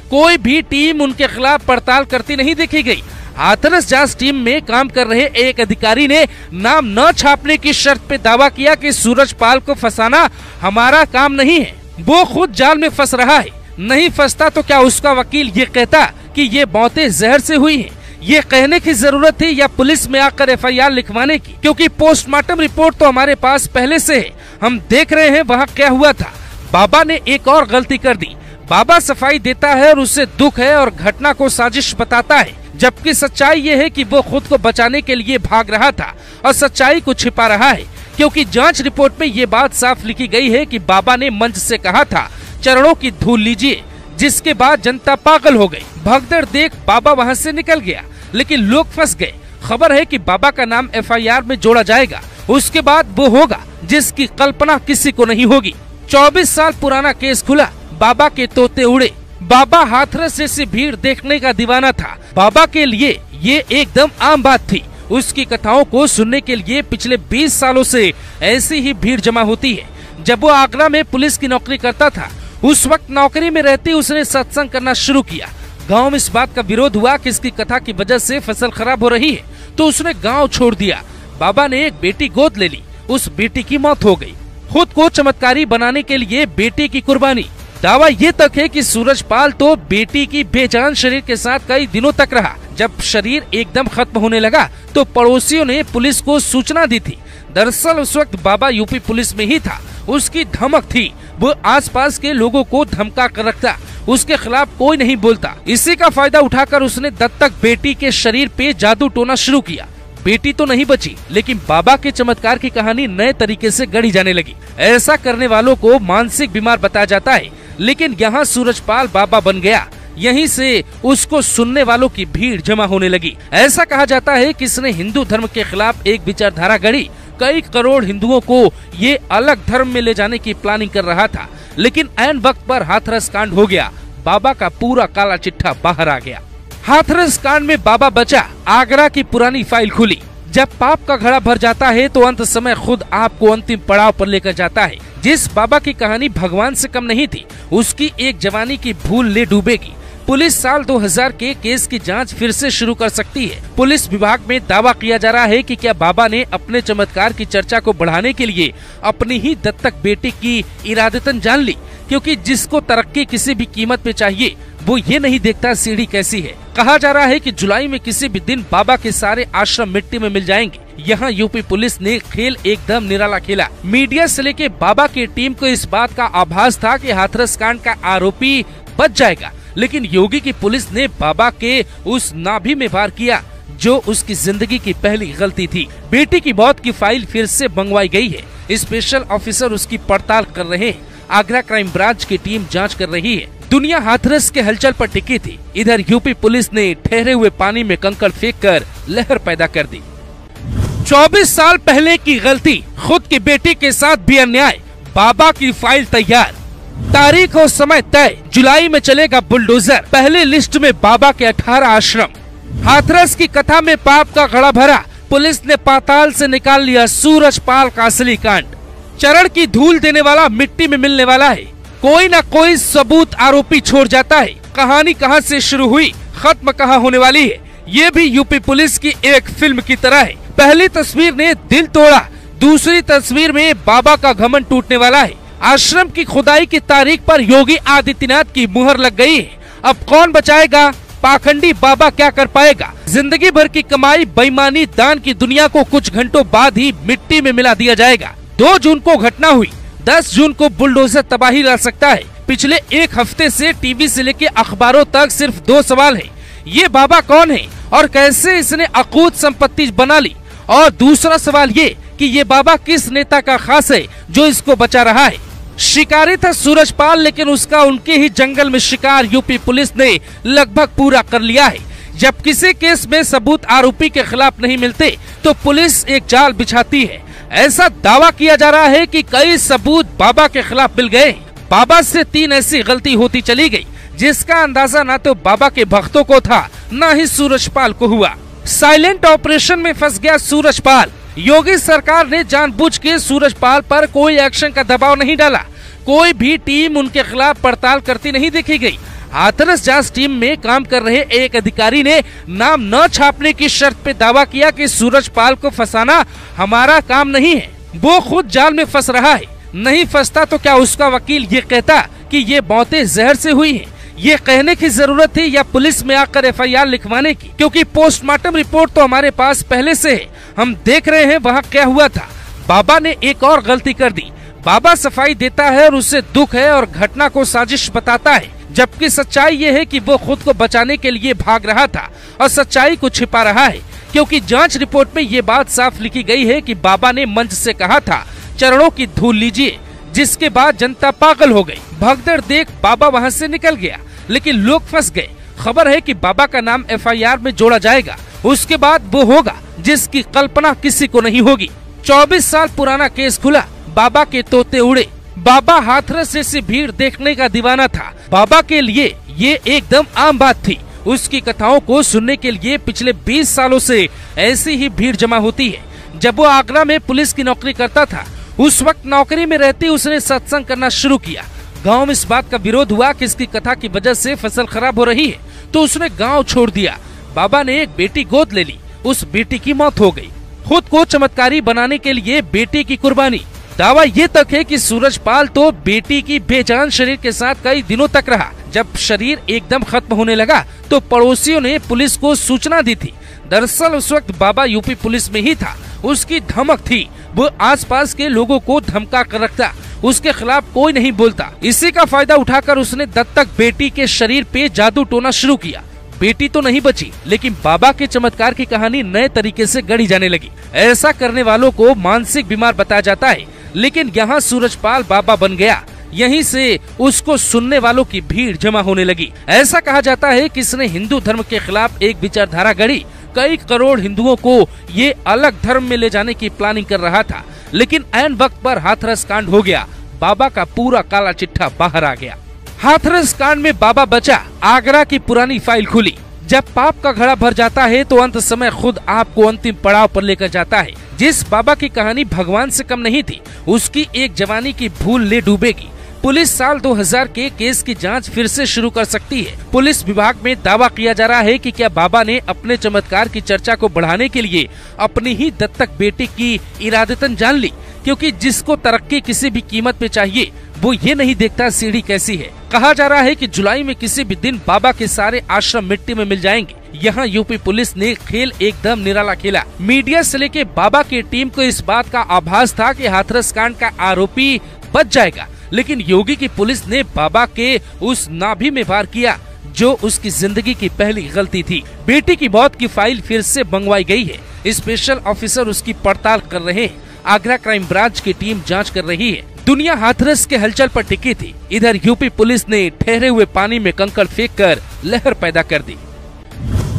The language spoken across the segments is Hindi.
कोई भी टीम उनके खिलाफ पड़ताल करती नहीं देखी गई। हाथरस जांच टीम में काम कर रहे एक अधिकारी ने नाम न छापने की शर्त पे दावा किया कि सूरजपाल को फंसाना हमारा काम नहीं है, वो खुद जाल में फंस रहा है। नहीं फंसता तो क्या उसका वकील ये कहता कि ये मौतें जहर से हुई हैं? ये कहने की जरूरत थी या पुलिस में आकर FIR लिखवाने की? क्योंकि पोस्टमार्टम रिपोर्ट तो हमारे पास पहले से है, हम देख रहे हैं वहाँ क्या हुआ था। बाबा ने एक और गलती कर दी। बाबा सफाई देता है और उससे दुख है और घटना को साजिश बताता है, जबकि सच्चाई ये है कि वो खुद को बचाने के लिए भाग रहा था और सच्चाई को छिपा रहा है। क्योंकि जांच रिपोर्ट में ये बात साफ लिखी गई है कि बाबा ने मंच से कहा था चरणों की धूल लीजिए, जिसके बाद जनता पागल हो गई। भगदड़ देख बाबा वहां से निकल गया, लेकिन लोग फंस गए। खबर है कि बाबा का नाम FIR में जोड़ा जाएगा, उसके बाद वो होगा जिसकी कल्पना किसी को नहीं होगी। 24 साल पुराना केस खुला, बाबा के तोते उड़े। बाबा हाथरस जैसी भीड़ देखने का दीवाना था। बाबा के लिए ये एकदम आम बात थी। उसकी कथाओं को सुनने के लिए पिछले 20 सालों से ऐसी ही भीड़ जमा होती है। जब वो आगरा में पुलिस की नौकरी करता था, उस वक्त नौकरी में रहती उसने सत्संग करना शुरू किया। गांव में इस बात का विरोध हुआ कि इसकी कथा की वजह से फसल खराब हो रही है, तो उसने गांव छोड़ दिया। बाबा ने एक बेटी गोद ले ली, उस बेटी की मौत हो गई। खुद को चमत्कारी बनाने के लिए बेटी की कुर्बानी। दावा ये तक है कि सूरजपाल तो बेटी की बेजान शरीर के साथ कई दिनों तक रहा। जब शरीर एकदम खत्म होने लगा तो पड़ोसियों ने पुलिस को सूचना दी थी। दरअसल उस वक्त बाबा यूपी पुलिस में ही था। उसकी धमक थी, वो आसपास के लोगों को धमका कर रखता, उसके खिलाफ कोई नहीं बोलता। इसी का फायदा उठाकर उसने दत्तक बेटी के शरीर पे जादू टोना शुरू किया। बेटी तो नहीं बची, लेकिन बाबा के चमत्कार की कहानी नए तरीके से गढ़ी जाने लगी। ऐसा करने वालों को मानसिक बीमार बताया जाता है, लेकिन यहाँ सूरजपाल बाबा बन गया। यहीं से उसको सुनने वालों की भीड़ जमा होने लगी। ऐसा कहा जाता है कि इसने हिंदू धर्म के खिलाफ एक विचारधारा गढ़ी। कई करोड़ हिंदुओं को ये अलग धर्म में ले जाने की प्लानिंग कर रहा था, लेकिन ऐन वक्त पर हाथरस कांड हो गया। बाबा का पूरा काला चिट्ठा बाहर आ गया। हाथरस कांड में बाबा बचा, आगरा की पुरानी फाइल खुली। जब पाप का घड़ा भर जाता है तो अंत समय खुद आपको अंतिम पड़ाव पर लेकर जाता है। जिस बाबा की कहानी भगवान से कम नहीं थी, उसकी एक जवानी की भूल ले डूबेगी। पुलिस साल 2000 के केस की जांच फिर से शुरू कर सकती है। पुलिस विभाग में दावा किया जा रहा है कि क्या बाबा ने अपने चमत्कार की चर्चा को बढ़ाने के लिए अपनी ही दत्तक बेटी की इरादतन जान ली, क्योंकि जिसको तरक्की किसी भी कीमत पे चाहिए वो ये नहीं देखता सीढ़ी कैसी है। कहा जा रहा है कि जुलाई में किसी भी दिन बाबा के सारे आश्रम मिट्टी में मिल जाएंगे। यहाँ यूपी पुलिस ने खेल एकदम निराला खेला। मीडिया से लेके बाबा की टीम को इस बात का आभास था कि हाथरस कांड का आरोपी बच जाएगा, लेकिन योगी की पुलिस ने बाबा के उस नाभि में वार किया जो उसकी जिंदगी की पहली गलती थी। बेटी की मौत की फाइल फिर से मंगवाई गई है। स्पेशल ऑफिसर उसकी पड़ताल कर रहे हैं। आगरा क्राइम ब्रांच की टीम जांच कर रही है। दुनिया हाथरस के हलचल पर टिकी थी। इधर यूपी पुलिस ने ठहरे हुए पानी में कंकड़ फेंककर लहर पैदा कर दी। 24 साल पहले की गलती, खुद की बेटी के साथ भी अन्याय। बाबा की फाइल तैयार, तारीख और समय तय। जुलाई में चलेगा बुलडोजर। पहले लिस्ट में बाबा के 18 आश्रम। हाथरस की कथा में पाप का घड़ा भरा। पुलिस ने पाताल से निकाल लिया सूरजपाल का असली कांड। चरण की धूल देने वाला मिट्टी में मिलने वाला है। कोई न कोई सबूत आरोपी छोड़ जाता है। कहानी कहां से शुरू हुई, खत्म कहां होने वाली है, ये भी यूपी पुलिस की एक फिल्म की तरह है। पहली तस्वीर ने दिल तोड़ा, दूसरी तस्वीर में बाबा का घमंड टूटने वाला है। आश्रम की खुदाई की तारीख पर योगी आदित्यनाथ की मुहर लग गई है। अब कौन बचाएगा? पाखंडी बाबा क्या कर पाएगा? जिंदगी भर की कमाई, बेईमानी, दान की दुनिया को कुछ घंटों बाद ही मिट्टी में मिला दिया जाएगा। 2 जून को घटना हुई, 10 जून को बुलडोजर तबाही ला सकता है। पिछले एक हफ्ते से टीवी से लेके अखबारों तक सिर्फ 2 सवाल है। ये बाबा कौन है और कैसे इसने अकूत संपत्ति बना ली? और दूसरा सवाल ये कि ये बाबा किस नेता का खास है जो इसको बचा रहा है? शिकारी था सूरजपाल, लेकिन उसका उनके ही जंगल में शिकार यूपी पुलिस ने लगभग पूरा कर लिया है। जब किसी केस में सबूत आरोपी के खिलाफ नहीं मिलते तो पुलिस एक जाल बिछाती है। ऐसा दावा किया जा रहा है कि कई सबूत बाबा के खिलाफ मिल गए। बाबा से 3 ऐसी गलती होती चली गई जिसका अंदाजा न तो बाबा के भक्तों को था न ही सूरजपाल को हुआ। साइलेंट ऑपरेशन में फंस गया सूरजपाल। योगी सरकार ने जानबूझ के सूरजपाल पर कोई एक्शन का दबाव नहीं डाला। कोई भी टीम उनके खिलाफ पड़ताल करती नहीं देखी गई। हाथरस जांच टीम में काम कर रहे एक अधिकारी ने नाम न छापने की शर्त पे दावा किया कि सूरजपाल को फंसाना हमारा काम नहीं है। वो खुद जाल में फंस रहा है, नहीं फंसता तो क्या उसका वकील ये कहता कि ये मौतें जहर से हुई हैं? ये कहने की जरूरत थी या पुलिस में आकर एफआईआर लिखवाने की? क्योंकि पोस्टमार्टम रिपोर्ट तो हमारे पास पहले से है, हम देख रहे हैं वहाँ क्या हुआ था। बाबा ने एक और गलती कर दी। बाबा सफाई देता है और उससे दुख है और घटना को साजिश बताता है, जबकि सच्चाई ये है कि वो खुद को बचाने के लिए भाग रहा था और सच्चाई को छिपा रहा है। क्योंकि जांच रिपोर्ट में ये बात साफ लिखी गई है कि बाबा ने मंच से कहा था चरणों की धूल लीजिए, जिसके बाद जनता पागल हो गई। भगदड़ देख बाबा वहां से निकल गया, लेकिन लोग फंस गए। खबर है कि बाबा का नाम एफआईआर में जोड़ा जाएगा, उसके बाद वो होगा जिसकी कल्पना किसी को नहीं होगी। 24 साल पुराना केस खुला, बाबा के तोते उड़े। बाबा हाथरस जैसी भीड़ देखने का दीवाना था। बाबा के लिए ये एकदम आम बात थी। उसकी कथाओं को सुनने के लिए पिछले 20 सालों से ऐसी ही भीड़ जमा होती है। जब वो आगरा में पुलिस की नौकरी करता था, उस वक्त नौकरी में रहते उसने सत्संग करना शुरू किया। गांव में इस बात का विरोध हुआ कि इसकी कथा की वजह से फसल खराब हो रही है, तो उसने गांव छोड़ दिया। बाबा ने एक बेटी गोद ले ली, उस बेटी की मौत हो गई। खुद को चमत्कारी बनाने के लिए बेटी की कुर्बानी। दावा ये तक है कि सूरजपाल तो बेटी की बेजान शरीर के साथ कई दिनों तक रहा। जब शरीर एकदम खत्म होने लगा तो पड़ोसियों ने पुलिस को सूचना दी थी। दरअसल उस वक्त बाबा यूपी पुलिस में ही था। उसकी धमक थी, वो आसपास के लोगों को धमका कर रखता, उसके खिलाफ कोई नहीं बोलता। इसी का फायदा उठाकर उसने दत्तक बेटी के शरीर पे जादू टोना शुरू किया। बेटी तो नहीं बची, लेकिन बाबा के चमत्कार की कहानी नए तरीके से गढ़ी जाने लगी। ऐसा करने वालों को मानसिक बीमार बताया जाता है, लेकिन यहाँ सूरजपाल बाबा बन गया। यहीं से उसको सुनने वालों की भीड़ जमा होने लगी। ऐसा कहा जाता है कि इसने हिंदू धर्म के खिलाफ एक विचारधारा गढ़ी। कई करोड़ हिंदुओं को ये अलग धर्म में ले जाने की प्लानिंग कर रहा था, लेकिन ऐन वक्त पर हाथरस कांड हो गया। बाबा का पूरा काला चिट्ठा बाहर आ गया। हाथरस कांड में बाबा बचा, आगरा की पुरानी फाइल खुली। जब पाप का घड़ा भर जाता है तो अंत समय खुद आपको अंतिम पड़ाव पर लेकर जाता है। जिस बाबा की कहानी भगवान से कम नहीं थी, उसकी एक जवानी की भूल ले डूबेगी। पुलिस साल 2000 के केस की जांच फिर से शुरू कर सकती है। पुलिस विभाग में दावा किया जा रहा है कि क्या बाबा ने अपने चमत्कार की चर्चा को बढ़ाने के लिए अपनी ही दत्तक बेटी की इरादतन जान ली, क्योंकि जिसको तरक्की किसी भी कीमत पे चाहिए वो ये नहीं देखता सीढ़ी कैसी है। कहा जा रहा है कि जुलाई में किसी भी दिन बाबा के सारे आश्रम मिट्टी में मिल जाएंगे। यहाँ यूपी पुलिस ने खेल एकदम निराला खेला। मीडिया से लेके बाबा की टीम को इस बात का आभास था कि हाथरस कांड का आरोपी बच जाएगा, लेकिन योगी की पुलिस ने बाबा के उस नाभि में वार किया जो उसकी जिंदगी की पहली गलती थी। बेटी की मौत की फाइल फिर से मंगवाई गई है। स्पेशल ऑफिसर उसकी पड़ताल कर रहे हैं। आगरा क्राइम ब्रांच की टीम जांच कर रही है। दुनिया हाथरस के हलचल पर टिकी थी। इधर यूपी पुलिस ने ठहरे हुए पानी में कंकड़ फेंककर लहर पैदा कर दी।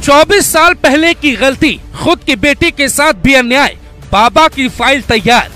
24 साल पहले की गलती, खुद की बेटी के साथ भी अन्याय। बाबा की फाइल तैयार,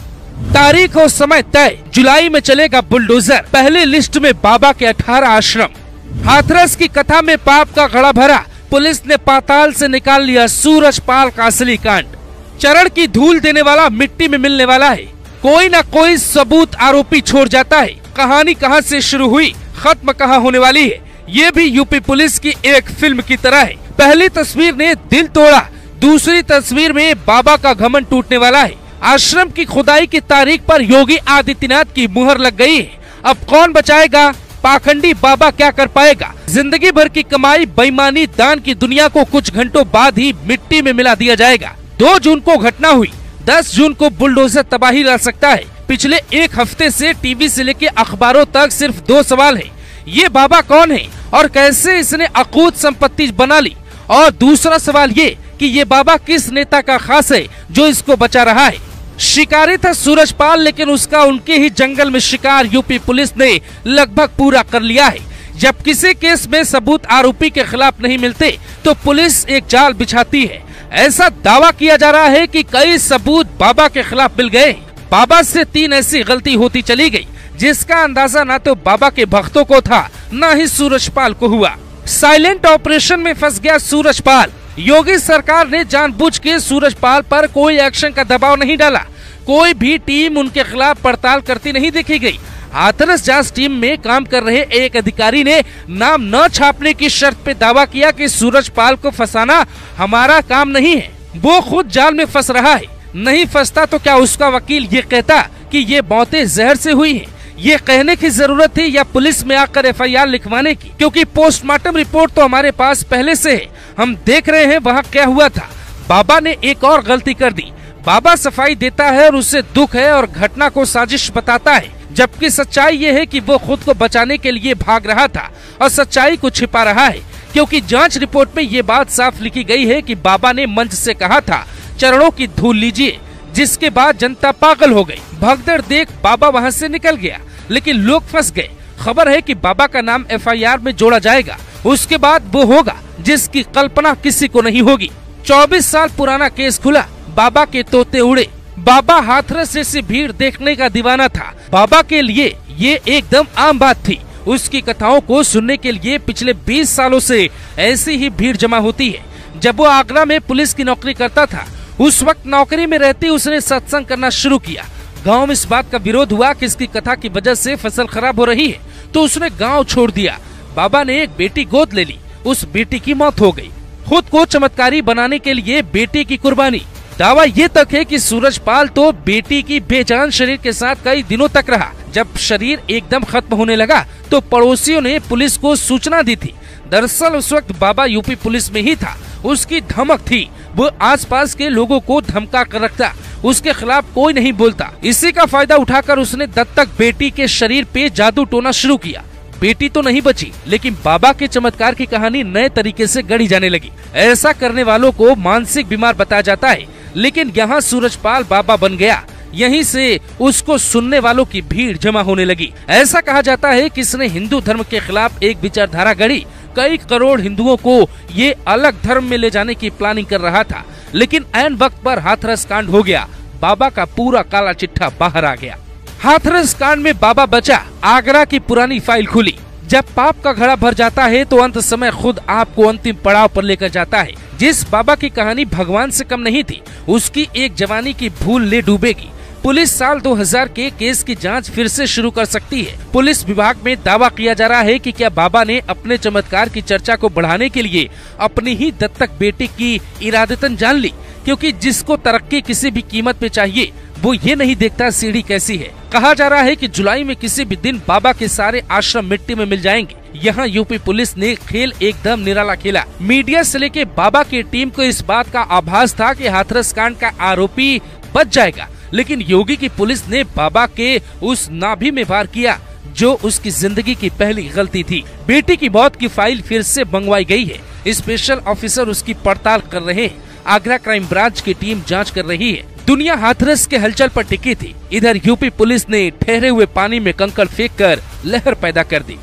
तारीख और समय तय। जुलाई में चलेगा बुलडोजर। पहले लिस्ट में बाबा के 18 आश्रम। हाथरस की कथा में पाप का घड़ा भरा। पुलिस ने पाताल से निकाल लिया सूरजपाल का असली कांड। चरण की धूल देने वाला मिट्टी में मिलने वाला है। कोई न कोई सबूत आरोपी छोड़ जाता है। कहानी कहां से शुरू हुई, खत्म कहां होने वाली है, ये भी यूपी पुलिस की एक फिल्म की तरह है। पहली तस्वीर ने दिल तोड़ा, दूसरी तस्वीर में बाबा का घमंड टूटने वाला है। आश्रम की खुदाई की तारीख पर योगी आदित्यनाथ की मुहर लग गई है। अब कौन बचाएगा? पाखंडी बाबा क्या कर पाएगा? जिंदगी भर की कमाई, बेईमानी, दान की दुनिया को कुछ घंटों बाद ही मिट्टी में मिला दिया जाएगा। 2 जून को घटना हुई, 10 जून को बुलडोजर तबाही ला सकता है। पिछले एक हफ्ते से टीवी से लेके अखबारों तक सिर्फ 2 सवाल है। ये बाबा कौन है और कैसे इसने अकूत संपत्ति बना ली? और दूसरा सवाल ये कि ये बाबा किस नेता का खास है जो इसको बचा रहा है? शिकारी था सूरजपाल, लेकिन उसका उनके ही जंगल में शिकार यूपी पुलिस ने लगभग पूरा कर लिया है। जब किसी केस में सबूत आरोपी के खिलाफ नहीं मिलते तो पुलिस एक जाल बिछाती है। ऐसा दावा किया जा रहा है कि कई सबूत बाबा के खिलाफ मिल गए। बाबा से 3 ऐसी गलती होती चली गई जिसका अंदाजा न तो बाबा के भक्तों को था न ही सूरजपाल को हुआ। साइलेंट ऑपरेशन में फंस गया सूरजपाल। योगी सरकार ने जानबूझ के सूरजपाल पर कोई एक्शन का दबाव नहीं डाला। कोई भी टीम उनके खिलाफ पड़ताल करती नहीं देखी गई। हाथरस जांच टीम में काम कर रहे एक अधिकारी ने नाम न छापने की शर्त पे दावा किया कि सूरजपाल को फंसाना हमारा काम नहीं है। वो खुद जाल में फंस रहा है। नहीं फंसता तो क्या उसका वकील ये कहता कि ये मौतें जहर से हुई हैं? ये कहने की जरूरत थी या पुलिस में आकर FIR लिखवाने की? क्योंकि पोस्टमार्टम रिपोर्ट तो हमारे पास पहले से है, हम देख रहे हैं वहाँ क्या हुआ था। बाबा ने एक और गलती कर दी। बाबा सफाई देता है और उससे दुख है और घटना को साजिश बताता है, जबकि सच्चाई ये है कि वो खुद को बचाने के लिए भाग रहा था और सच्चाई को छिपा रहा है। क्योंकि जांच रिपोर्ट में ये बात साफ लिखी गई है कि बाबा ने मंच से कहा था चरणों की धूल लीजिए, जिसके बाद जनता पागल हो गई। भगदड़ देख बाबा वहां से निकल गया, लेकिन लोग फंस गए। खबर है कि बाबा का नाम FIR में जोड़ा जाएगा, उसके बाद वो होगा जिसकी कल्पना किसी को नहीं होगी। 24 साल पुराना केस खुला, बाबा के तोते उड़े। बाबा हाथरस जैसी भीड़ देखने का दीवाना था। बाबा के लिए ये एकदम आम बात थी। उसकी कथाओं को सुनने के लिए पिछले 20 सालों से ऐसी ही भीड़ जमा होती है। जब वो आगरा में पुलिस की नौकरी करता था, उस वक्त नौकरी में रहते उसने सत्संग करना शुरू किया। गांव में इस बात का विरोध हुआ कि इसकी कथा की वजह से फसल खराब हो रही है, तो उसने गांव छोड़ दिया। बाबा ने एक बेटी गोद ले ली, उस बेटी की मौत हो गई। खुद को चमत्कारी बनाने के लिए बेटी की कुर्बानी। दावा ये तक है कि सूरजपाल तो बेटी की बेजान शरीर के साथ कई दिनों तक रहा। जब शरीर एकदम खत्म होने लगा तो पड़ोसियों ने पुलिस को सूचना दी थी। दरअसल उस वक्त बाबा यूपी पुलिस में ही था। उसकी धमक थी, वो आसपास के लोगों को धमका कर रखता, उसके खिलाफ कोई नहीं बोलता। इसी का फायदा उठाकर उसने दत्तक बेटी के शरीर पे जादू टोना शुरू किया। बेटी तो नहीं बची, लेकिन बाबा के चमत्कार की कहानी नए तरीके से गढ़ी जाने लगी। ऐसा करने वालों को मानसिक बीमार बताया जाता है, लेकिन यहाँ सूरजपाल बाबा बन गया। यहीं से उसको सुनने वालों की भीड़ जमा होने लगी। ऐसा कहा जाता है कि इसने हिंदू धर्म के खिलाफ एक विचारधारा गढ़ी। कई करोड़ हिंदुओं को ये अलग धर्म में ले जाने की प्लानिंग कर रहा था, लेकिन ऐन वक्त पर हाथरस कांड हो गया। बाबा का पूरा काला चिट्ठा बाहर आ गया। हाथरस कांड में बाबा बचा, आगरा की पुरानी फाइल खुली। जब पाप का घड़ा भर जाता है तो अंत समय खुद आपको अंतिम पड़ाव पर लेकर जाता है। जिस बाबा की कहानी भगवान से कम नहीं थी, उसकी एक जवानी की भूल ले डूबेगी। पुलिस साल 2000 के केस की जांच फिर से शुरू कर सकती है। पुलिस विभाग में दावा किया जा रहा है कि क्या बाबा ने अपने चमत्कार की चर्चा को बढ़ाने के लिए अपनी ही दत्तक बेटी की इरादतन जान ली, क्योंकि जिसको तरक्की किसी भी कीमत पे चाहिए वो ये नहीं देखता सीढ़ी कैसी है। कहा जा रहा है कि जुलाई में किसी भी दिन बाबा के सारे आश्रम मिट्टी में मिल जाएंगे। यहाँ यूपी पुलिस ने खेल एकदम निराला खेला। मीडिया से लेके बाबा की टीम को इस बात का आभास था कि हाथरस कांड का आरोपी बच जाएगा, लेकिन योगी की पुलिस ने बाबा के उस नाभि में वार किया जो उसकी जिंदगी की पहली गलती थी। बेटी की मौत की फाइल फिर से मंगवाई गई है। स्पेशल ऑफिसर उसकी पड़ताल कर रहे हैं। आगरा क्राइम ब्रांच की टीम जांच कर रही है। दुनिया हाथरस के हलचल पर टिकी थी। इधर यूपी पुलिस ने ठहरे हुए पानी में कंकड़ फेंक कर लहर पैदा कर दी।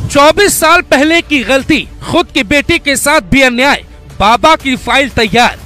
24 साल पहले की गलती, खुद की बेटी के साथ भी अन्याय। बाबा की फाइल तैयार,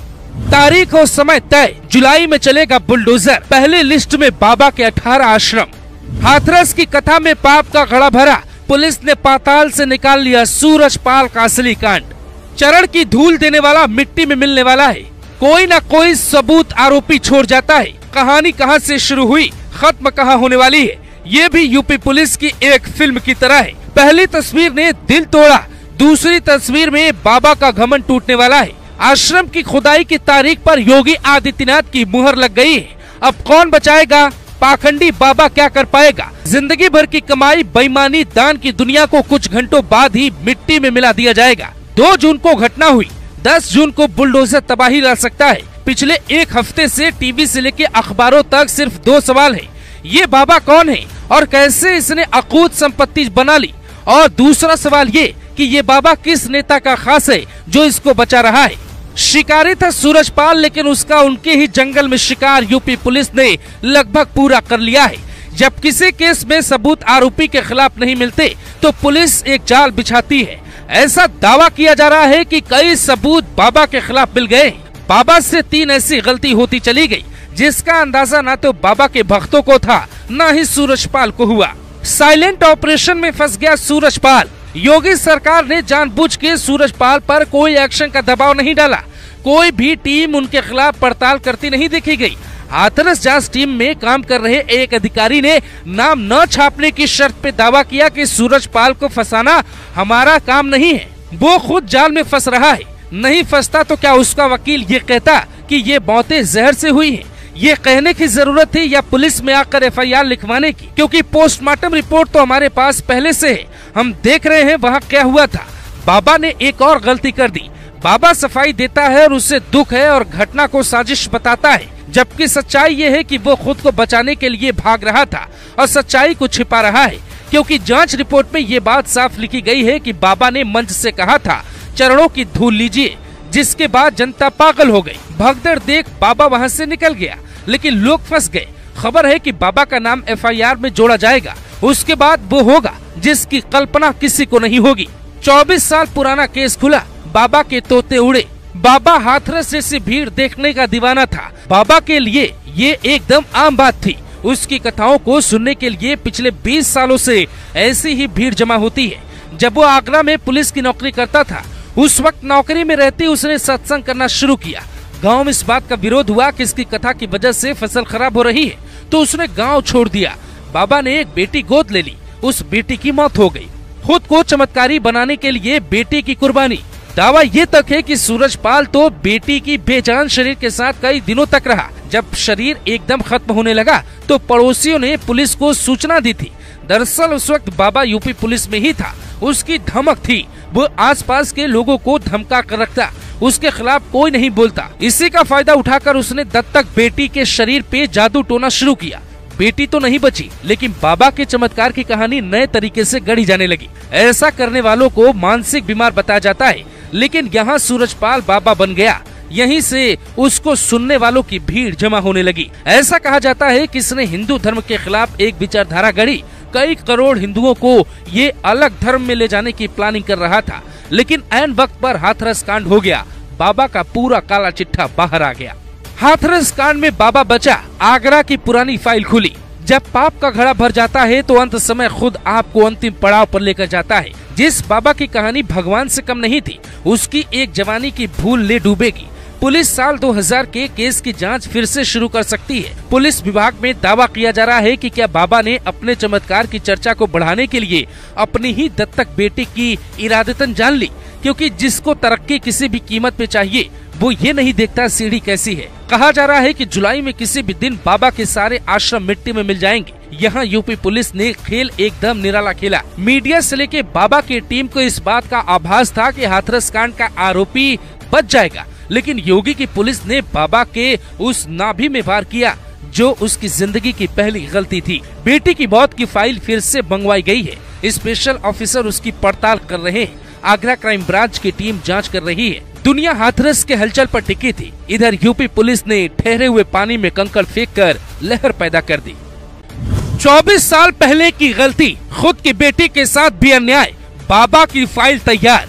तारीख और समय तय। जुलाई में चलेगा बुलडोजर। पहले लिस्ट में बाबा के 18 आश्रम। हाथरस की कथा में पाप का घड़ा भरा। पुलिस ने पाताल से निकाल लिया सूरजपाल का असली कांड। चरण की धूल देने वाला मिट्टी में मिलने वाला है। कोई न कोई सबूत आरोपी छोड़ जाता है। कहानी कहां से शुरू हुई, खत्म कहां होने वाली है, ये भी यूपी पुलिस की एक फिल्म की तरह है। पहली तस्वीर ने दिल तोड़ा, दूसरी तस्वीर में बाबा का घमंड टूटने वाला है। आश्रम की खुदाई की तारीख पर योगी आदित्यनाथ की मुहर लग गई है। अब कौन बचाएगा? पाखंडी बाबा क्या कर पाएगा? जिंदगी भर की कमाई, बेईमानी, दान की दुनिया को कुछ घंटों बाद ही मिट्टी में मिला दिया जाएगा। 2 जून को घटना हुई, 10 जून को बुलडोजर तबाही ला सकता है। पिछले एक हफ्ते से टीवी से लेके अखबारों तक सिर्फ 2 सवाल है। ये बाबा कौन है और कैसे इसने अकूत संपत्ति बना ली? और दूसरा सवाल ये कि ये बाबा किस नेता का खास है जो इसको बचा रहा है? शिकारी था सूरजपाल, लेकिन उसका उनके ही जंगल में शिकार यूपी पुलिस ने लगभग पूरा कर लिया है। जब किसी केस में सबूत आरोपी के खिलाफ नहीं मिलते तो पुलिस एक जाल बिछाती है। ऐसा दावा किया जा रहा है कि कई सबूत बाबा के खिलाफ मिल गए। बाबा से 3 ऐसी गलती होती चली गई जिसका अंदाजा न तो बाबा के भक्तों को था, न ही सूरजपाल को हुआ। साइलेंट ऑपरेशन में फंस गया सूरजपाल। योगी सरकार ने जानबूझ के सूरजपाल पर कोई एक्शन का दबाव नहीं डाला। कोई भी टीम उनके खिलाफ पड़ताल करती नहीं देखी गई। हाथरस जांच टीम में काम कर रहे एक अधिकारी ने नाम न छापने की शर्त पे दावा किया कि सूरजपाल को फंसाना हमारा काम नहीं है। वो खुद जाल में फंस रहा है, नहीं फंसता तो क्या उसका वकील ये कहता कि ये मौतें जहर से हुई हैं? ये कहने की जरूरत थी या पुलिस में आकर एफआईआर लिखवाने की? क्योंकि पोस्टमार्टम रिपोर्ट तो हमारे पास पहले से है, हम देख रहे हैं वहाँ क्या हुआ था। बाबा ने एक और गलती कर दी। बाबा सफाई देता है और उससे दुख है और घटना को साजिश बताता है, जबकि सच्चाई ये है कि वो खुद को बचाने के लिए भाग रहा था और सच्चाई को छिपा रहा है। क्योंकि जांच रिपोर्ट में ये बात साफ लिखी गई है कि बाबा ने मंच से कहा था चरणों की धूल लीजिए, जिसके बाद जनता पागल हो गई। भगदड़ देख बाबा वहां से निकल गया, लेकिन लोग फंस गए। खबर है कि बाबा का नाम एफआईआर में जोड़ा जाएगा, उसके बाद वो होगा जिसकी कल्पना किसी को नहीं होगी। 24 साल पुराना केस खुला, बाबा के तोते उड़े। बाबा हाथरस जैसी भीड़ देखने का दीवाना था। बाबा के लिए ये एकदम आम बात थी। उसकी कथाओं को सुनने के लिए पिछले 20 सालों से ऐसी ही भीड़ जमा होती है। जब वो आगरा में पुलिस की नौकरी करता था, उस वक्त नौकरी में रहते उसने सत्संग करना शुरू किया। गांव में इस बात का विरोध हुआ कि इसकी कथा की वजह से फसल खराब हो रही है, तो उसने गांव छोड़ दिया। बाबा ने एक बेटी गोद ले ली, उस बेटी की मौत हो गई। खुद को चमत्कारी बनाने के लिए बेटी की कुर्बानी। दावा ये तक है कि सूरजपाल तो बेटी की बेजान शरीर के साथ कई दिनों तक रहा। जब शरीर एकदम खत्म होने लगा तो पड़ोसियों ने पुलिस को सूचना दी थी। दरअसल उस वक्त बाबा यूपी पुलिस में ही था। उसकी धमक थी, वो आसपास के लोगों को धमका कर रखता, उसके खिलाफ कोई नहीं बोलता। इसी का फायदा उठाकर उसने दत्तक बेटी के शरीर पे जादू टोना शुरू किया। बेटी तो नहीं बची, लेकिन बाबा के चमत्कार की कहानी नए तरीके से गढ़ी जाने लगी। ऐसा करने वालों को मानसिक बीमार बताया जाता है, लेकिन यहाँ सूरजपाल बाबा बन गया। यहीं से उसको सुनने वालों की भीड़ जमा होने लगी। ऐसा कहा जाता है कि इसने हिंदू धर्म के खिलाफ एक विचारधारा गढ़ी। कई करोड़ हिंदुओं को ये अलग धर्म में ले जाने की प्लानिंग कर रहा था, लेकिन ऐन वक्त पर हाथरस कांड हो गया। बाबा का पूरा काला चिट्ठा बाहर आ गया। हाथरस कांड में बाबा बचा, आगरा की पुरानी फाइल खुली। जब पाप का घड़ा भर जाता है तो अंत समय खुद आपको अंतिम पड़ाव पर लेकर जाता है। जिस बाबा की कहानी भगवान से कम नहीं थी, उसकी एक जवानी की भूल ले डूबेगी। पुलिस साल 2000 के केस की जांच फिर से शुरू कर सकती है। पुलिस विभाग में दावा किया जा रहा है कि क्या बाबा ने अपने चमत्कार की चर्चा को बढ़ाने के लिए अपनी ही दत्तक बेटी की इरादतन जान ली, क्योंकि जिसको तरक्की किसी भी कीमत पे चाहिए वो ये नहीं देखता सीढ़ी कैसी है। कहा जा रहा है कि जुलाई में किसी भी दिन बाबा के सारे आश्रम मिट्टी में मिल जाएंगे। यहाँ यूपी पुलिस ने खेल एकदम निराला खेला। मीडिया से लेके बाबा की टीम को इस बात का आभास था कि हाथरस कांड का आरोपी बच जाएगा, लेकिन योगी की पुलिस ने बाबा के उस नाभि में वार किया जो उसकी जिंदगी की पहली गलती थी। बेटी की मौत की फाइल फिर से मंगवाई गई है। स्पेशल ऑफिसर उसकी पड़ताल कर रहे हैं। आगरा क्राइम ब्रांच की टीम जांच कर रही है। दुनिया हाथरस के हलचल पर टिकी थी। इधर यूपी पुलिस ने ठहरे हुए पानी में कंकड़ फेंककर लहर पैदा कर दी। 24 साल पहले की गलती, खुद की बेटी के साथ भी अन्याय। बाबा की फाइल तैयार,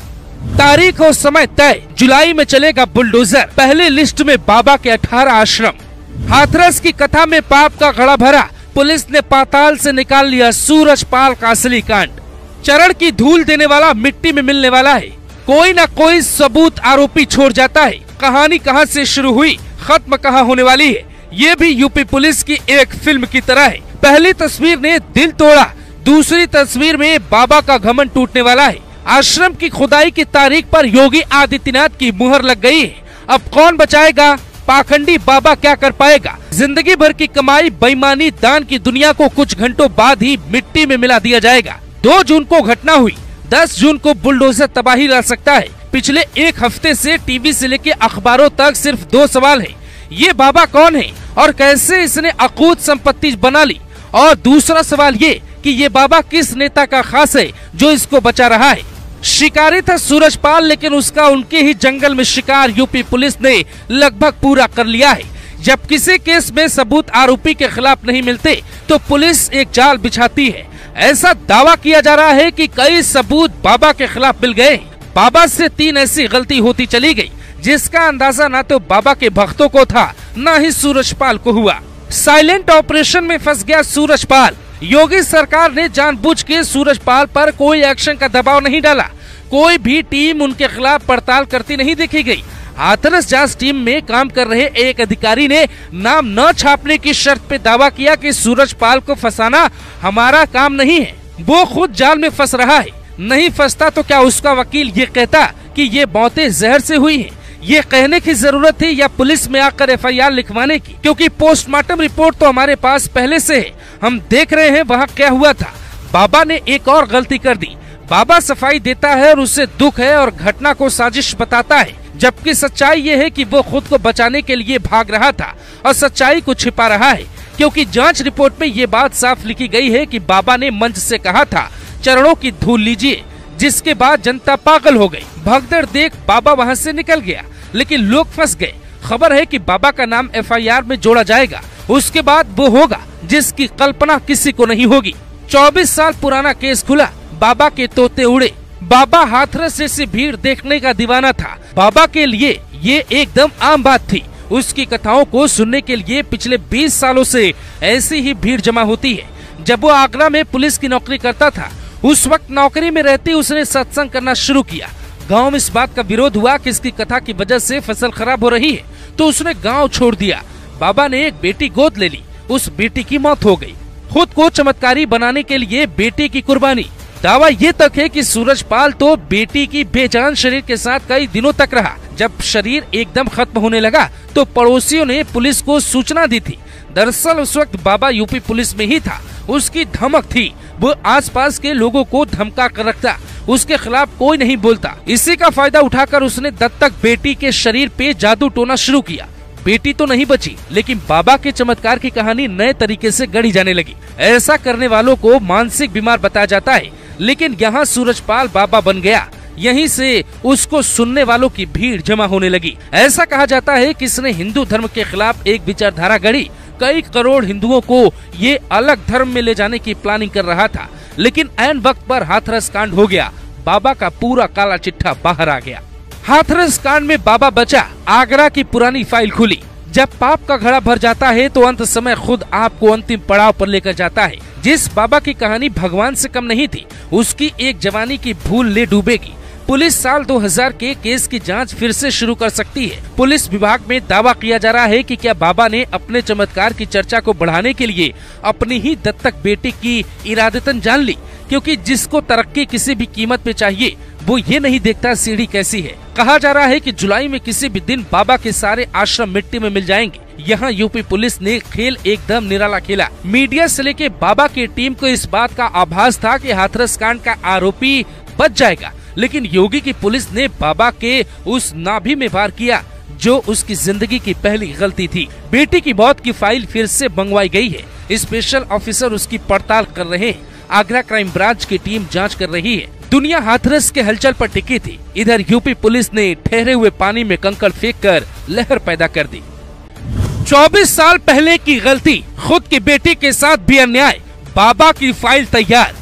तारीख और समय तय। जुलाई में चलेगा बुलडोजर। पहले लिस्ट में बाबा के 18 आश्रम। हाथरस की कथा में पाप का घड़ा भरा। पुलिस ने पाताल से निकाल लिया सूरजपाल का असली कांड। चरण की धूल देने वाला मिट्टी में मिलने वाला है। कोई न कोई सबूत आरोपी छोड़ जाता है। कहानी कहां से शुरू हुई, खत्म कहां होने वाली है, ये भी यूपी पुलिस की एक फिल्म की तरह है। पहली तस्वीर ने दिल तोड़ा, दूसरी तस्वीर में बाबा का घमंड टूटने वाला है। आश्रम की खुदाई की तारीख पर योगी आदित्यनाथ की मुहर लग गई है। अब कौन बचाएगा? पाखंडी बाबा क्या कर पाएगा? जिंदगी भर की कमाई, बेईमानी, दान की दुनिया को कुछ घंटों बाद ही मिट्टी में मिला दिया जाएगा। 2 जून को घटना हुई, 10 जून को बुलडोजर तबाही ला सकता है। पिछले एक हफ्ते से टीवी से लेके अखबारों तक सिर्फ 2 सवाल है। ये बाबा कौन है और कैसे इसने अकूत संपत्ति बना ली? और दूसरा सवाल ये कि ये बाबा किस नेता का खास है जो इसको बचा रहा है? शिकारी था सूरजपाल, लेकिन उसका उनके ही जंगल में शिकार यूपी पुलिस ने लगभग पूरा कर लिया है। जब किसी केस में सबूत आरोपी के खिलाफ नहीं मिलते तो पुलिस एक जाल बिछाती है। ऐसा दावा किया जा रहा है कि कई सबूत बाबा के खिलाफ मिल गए। बाबा से 3 ऐसी गलती होती चली गई जिसका अंदाजा न तो बाबा के भक्तों को था न ही सूरजपाल को हुआ। साइलेंट ऑपरेशन में फंस गया सूरजपाल। योगी सरकार ने जानबूझ के सूरजपाल पर कोई एक्शन का दबाव नहीं डाला। कोई भी टीम उनके खिलाफ पड़ताल करती नहीं देखी गई। हाथरस जांच टीम में काम कर रहे एक अधिकारी ने नाम न छापने की शर्त पे दावा किया कि सूरजपाल को फंसाना हमारा काम नहीं है। वो खुद जाल में फंस रहा है। नहीं फंसता तो क्या उसका वकील ये कहता कि ये मौतें जहर से हुई हैं? ये कहने की जरूरत थी या पुलिस में आकर FIR लिखवाने की? क्योंकि पोस्टमार्टम रिपोर्ट तो हमारे पास पहले से है। हम देख रहे हैं वहाँ क्या हुआ था। बाबा ने एक और गलती कर दी। बाबा सफाई देता है और उससे दुख है और घटना को साजिश बताता है, जबकि सच्चाई ये है कि वो खुद को बचाने के लिए भाग रहा था और सच्चाई को छिपा रहा है। क्योंकि जांच रिपोर्ट में ये बात साफ लिखी गई है कि बाबा ने मंच से कहा था चरणों की धूल लीजिए, जिसके बाद जनता पागल हो गई। भगदड़ देख बाबा वहाँ से निकल गया, लेकिन लोग फंस गए। खबर है कि बाबा का नाम FIR में जोड़ा जाएगा। उसके बाद वो होगा जिसकी कल्पना किसी को नहीं होगी। 24 साल पुराना केस खुला, बाबा के तोते उड़े। बाबा हाथरस जैसी भीड़ देखने का दीवाना था। बाबा के लिए ये एकदम आम बात थी। उसकी कथाओं को सुनने के लिए पिछले 20 सालों से ऐसी ही भीड़ जमा होती है। जब वो आगरा में पुलिस की नौकरी करता था, उस वक्त नौकरी में रहते उसने सत्संग करना शुरू किया। गांव में इस बात का विरोध हुआ कि इसकी कथा की वजह से फसल खराब हो रही है, तो उसने गांव छोड़ दिया। बाबा ने एक बेटी गोद ले ली। उस बेटी की मौत हो गई। खुद को चमत्कारी बनाने के लिए बेटी की कुर्बानी। दावा ये तक है कि सूरजपाल तो बेटी की बेजान शरीर के साथ कई दिनों तक रहा। जब शरीर एकदम खत्म होने लगा तो पड़ोसियों ने पुलिस को सूचना दी थी। दरअसल उस वक्त बाबा यूपी पुलिस में ही था। उसकी धमक थी, वो आसपास के लोगों को धमका कर रखता। उसके खिलाफ कोई नहीं बोलता। इसी का फायदा उठाकर उसने दत्तक बेटी के शरीर पे जादू टोना शुरू किया। बेटी तो नहीं बची, लेकिन बाबा के चमत्कार की कहानी नए तरीके से गढ़ी जाने लगी। ऐसा करने वालों को मानसिक बीमार बताया जाता है, लेकिन यहाँ सूरजपाल बाबा बन गया। यहीं से उसको सुनने वालों की भीड़ जमा होने लगी। ऐसा कहा जाता है कि इसने हिंदू धर्म के खिलाफ एक विचारधारा गढ़ी। कई करोड़ हिंदुओं को ये अलग धर्म में ले जाने की प्लानिंग कर रहा था, लेकिन ऐन वक्त पर हाथरस कांड हो गया। बाबा का पूरा काला चिट्ठा बाहर आ गया। हाथरस कांड में बाबा बचा। आगरा की पुरानी फाइल खुली। जब पाप का घड़ा भर जाता है तो अंत समय खुद आपको अंतिम पड़ाव पर लेकर जाता है। जिस बाबा की कहानी भगवान से कम नहीं थी, उसकी एक जवानी की भूल ले डूबेगी। पुलिस साल 2000 के केस की जांच फिर से शुरू कर सकती है। पुलिस विभाग में दावा किया जा रहा है कि क्या बाबा ने अपने चमत्कार की चर्चा को बढ़ाने के लिए अपनी ही दत्तक बेटी की इरादतन जान ली, क्योंकि जिसको तरक्की किसी भी कीमत पे चाहिए वो ये नहीं देखता सीढ़ी कैसी है। कहा जा रहा है कि जुलाई में किसी भी दिन बाबा के सारे आश्रम मिट्टी में मिल जाएंगे। यहाँ यूपी पुलिस ने खेल एकदम निराला खेला। मीडिया से लेके बाबा की टीम को इस बात का आभास था कि हाथरस कांड का आरोपी बच जाएगा, लेकिन योगी की पुलिस ने बाबा के उस नाभि में वार किया जो उसकी जिंदगी की पहली गलती थी। बेटी की मौत की फाइल फिर से मंगवाई गई है। स्पेशल ऑफिसर उसकी पड़ताल कर रहे हैं। आगरा क्राइम ब्रांच की टीम जांच कर रही है। दुनिया हाथरस के हलचल पर टिकी थी। इधर यूपी पुलिस ने ठहरे हुए पानी में कंकड़ फेंक कर लहर पैदा कर दी। 24 साल पहले की गलती, खुद की बेटी के साथ भी अन्याय। बाबा की फाइल तैयार,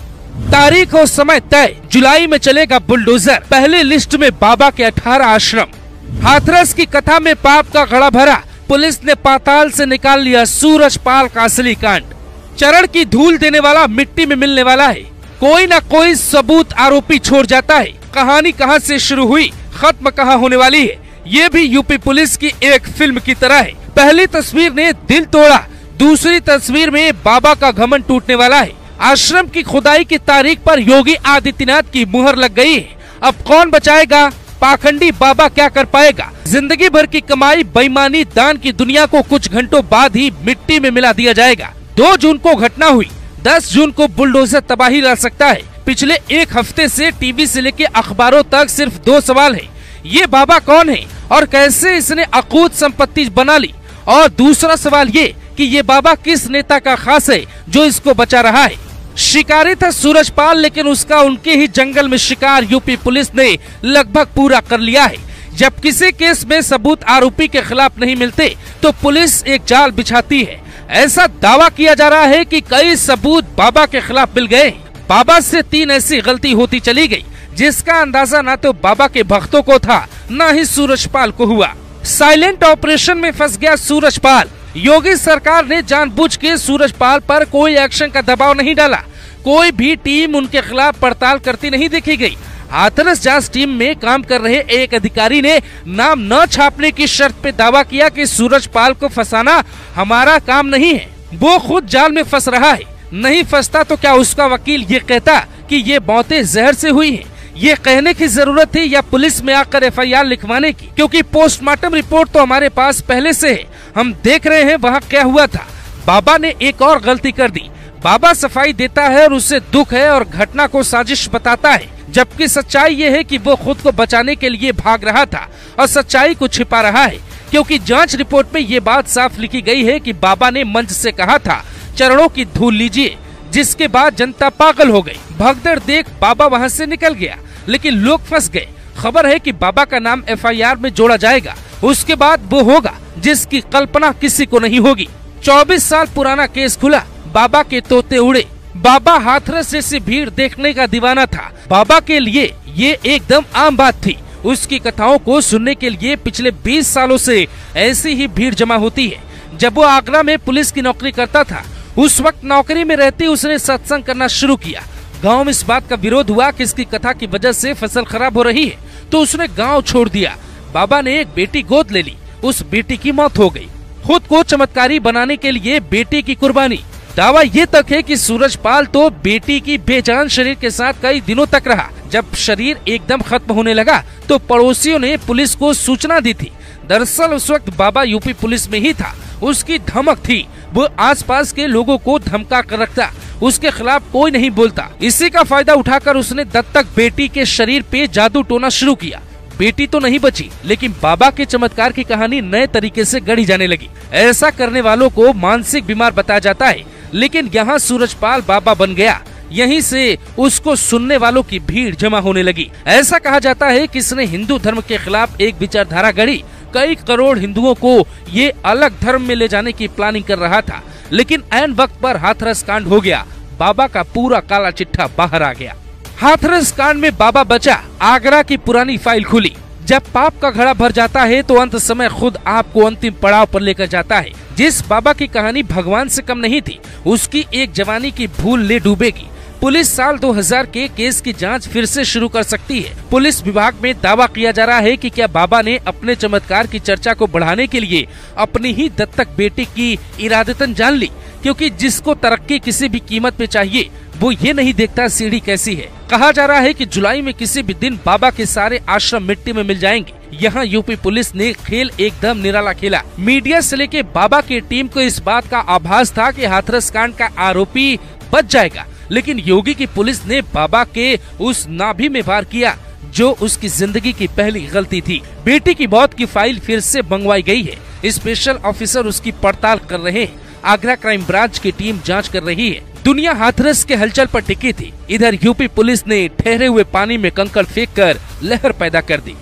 तारीख और समय तय। जुलाई में चलेगा बुलडोजर। पहले लिस्ट में बाबा के 18 आश्रम। हाथरस की कथा में पाप का घड़ा भरा। पुलिस ने पाताल से निकाल लिया सूरजपाल का असली कांड। चरण की धूल देने वाला मिट्टी में मिलने वाला है। कोई न कोई सबूत आरोपी छोड़ जाता है। कहानी कहां से शुरू हुई, खत्म कहां होने वाली है, ये भी यूपी पुलिस की एक फिल्म की तरह है। पहली तस्वीर ने दिल तोड़ा, दूसरी तस्वीर में बाबा का घमंड टूटने वाला है। आश्रम की खुदाई की तारीख पर योगी आदित्यनाथ की मुहर लग गई है। अब कौन बचाएगा? पाखंडी बाबा क्या कर पाएगा? जिंदगी भर की कमाई, बेईमानी, दान की दुनिया को कुछ घंटों बाद ही मिट्टी में मिला दिया जाएगा। 2 जून को घटना हुई, 10 जून को बुलडोजर तबाही ला सकता है। पिछले एक हफ्ते से टीवी से लेके अखबारों तक सिर्फ 2 सवाल है। ये बाबा कौन है और कैसे इसने अकूत संपत्ति बना ली? और दूसरा सवाल ये कि ये बाबा किस नेता का खास है जो इसको बचा रहा है? शिकारी था सूरजपाल, लेकिन उसका उनके ही जंगल में शिकार यूपी पुलिस ने लगभग पूरा कर लिया है। जब किसी केस में सबूत आरोपी के खिलाफ नहीं मिलते तो पुलिस एक जाल बिछाती है। ऐसा दावा किया जा रहा है कि कई सबूत बाबा के खिलाफ मिल गए। बाबा से 3 ऐसी गलती होती चली गई जिसका अंदाजा न तो बाबा के भक्तों को था न ही सूरजपाल को हुआ। साइलेंट ऑपरेशन में फंस गया सूरजपाल। योगी सरकार ने जानबूझ के सूरजपाल पर कोई एक्शन का दबाव नहीं डाला। कोई भी टीम उनके खिलाफ पड़ताल करती नहीं देखी गई। हाथरस जांच टीम में काम कर रहे एक अधिकारी ने नाम न छापने की शर्त पे दावा किया कि सूरजपाल को फंसाना हमारा काम नहीं है। वो खुद जाल में फंस रहा है, नहीं फंसता तो क्या उसका वकील ये कहता कि ये मौतें जहर से हुई हैं? ये कहने की जरूरत थी या पुलिस में आकर FIR लिखवाने की? क्योंकि पोस्टमार्टम रिपोर्ट तो हमारे पास पहले से है, हम देख रहे हैं वहाँ क्या हुआ था। बाबा ने एक और गलती कर दी। बाबा सफाई देता है और उससे दुख है और घटना को साजिश बताता है, जबकि सच्चाई ये है कि वो खुद को बचाने के लिए भाग रहा था और सच्चाई को छिपा रहा है। क्योंकि जांच रिपोर्ट में ये बात साफ लिखी गई है कि बाबा ने मंच से कहा था चरणों की धूल लीजिए, जिसके बाद जनता पागल हो गई। भगदड़ देख बाबा वहां से निकल गया, लेकिन लोग फंस गए। खबर है कि बाबा का नाम FIR में जोड़ा जाएगा, उसके बाद वो होगा जिसकी कल्पना किसी को नहीं होगी। 24 साल पुराना केस खुला, बाबा के तोते उड़े। बाबा हाथरस जैसी भीड़ देखने का दीवाना था। बाबा के लिए ये एकदम आम बात थी। उसकी कथाओं को सुनने के लिए पिछले 20 सालों से ऐसी ही भीड़ जमा होती है। जब वो आगरा में पुलिस की नौकरी करता था, उस वक्त नौकरी में रहती उसने सत्संग करना शुरू किया। गांव में इस बात का विरोध हुआ कि इसकी कथा की वजह से फसल खराब हो रही है, तो उसने गांव छोड़ दिया। बाबा ने एक बेटी गोद ले ली, उस बेटी की मौत हो गई। खुद को चमत्कारी बनाने के लिए बेटी की कुर्बानी। दावा ये तक है कि सूरजपाल तो बेटी की बेजान शरीर के साथ कई दिनों तक रहा। जब शरीर एकदम खत्म होने लगा तो पड़ोसियों ने पुलिस को सूचना दी थी। दरअसल उस वक्त बाबा यूपी पुलिस में ही था। उसकी धमक थी, वो आसपास के लोगों को धमका कर रखता, उसके खिलाफ कोई नहीं बोलता। इसी का फायदा उठाकर उसने दत्तक बेटी के शरीर पे जादू टोना शुरू किया। बेटी तो नहीं बची, लेकिन बाबा के चमत्कार की कहानी नए तरीके से गढ़ी जाने लगी। ऐसा करने वालों को मानसिक बीमार बताया जाता है, लेकिन यहाँ सूरजपाल बाबा बन गया। यहीं से उसको सुनने वालों की भीड़ जमा होने लगी। ऐसा कहा जाता है कि इसने हिंदू धर्म के खिलाफ एक विचारधारा गढ़ी। कई करोड़ हिंदुओं को ये अलग धर्म में ले जाने की प्लानिंग कर रहा था, लेकिन ऐन वक्त पर हाथरस कांड हो गया। बाबा का पूरा काला चिट्ठा बाहर आ गया। हाथरस कांड में बाबा बचा, आगरा की पुरानी फाइल खुली। जब पाप का घड़ा भर जाता है तो अंत समय खुद आपको अंतिम पड़ाव पर लेकर जाता है। जिस बाबा की कहानी भगवान से कम नहीं थी, उसकी एक जवानी की भूल ले डूबेगी। पुलिस साल 2000 के केस की जांच फिर से शुरू कर सकती है। पुलिस विभाग में दावा किया जा रहा है कि क्या बाबा ने अपने चमत्कार की चर्चा को बढ़ाने के लिए अपनी ही दत्तक बेटी की इरादतन जान ली, क्योंकि जिसको तरक्की किसी भी कीमत पे चाहिए वो ये नहीं देखता सीढ़ी कैसी है। कहा जा रहा है कि जुलाई में किसी भी दिन बाबा के सारे आश्रम मिट्टी में मिल जाएंगे। यहाँ यूपी पुलिस ने खेल एकदम निराला खेला। मीडिया से लेके बाबा की टीम को इस बात का आभास था कि हाथरस कांड का आरोपी बच जाएगा, लेकिन योगी की पुलिस ने बाबा के उस नाभि में वार किया जो उसकी जिंदगी की पहली गलती थी। बेटी की मौत की फाइल फिर से मंगवाई गई है। स्पेशल ऑफिसर उसकी पड़ताल कर रहे हैं। आगरा क्राइम ब्रांच की टीम जांच कर रही है। दुनिया हाथरस के हलचल पर टिकी थी। इधर यूपी पुलिस ने ठहरे हुए पानी में कंकड़ फेंककर लहर पैदा कर दी।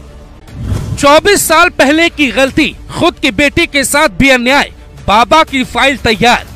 24 साल पहले की गलती, खुद की बेटी के साथ भी अन्याय। बाबा की फाइल तैयार,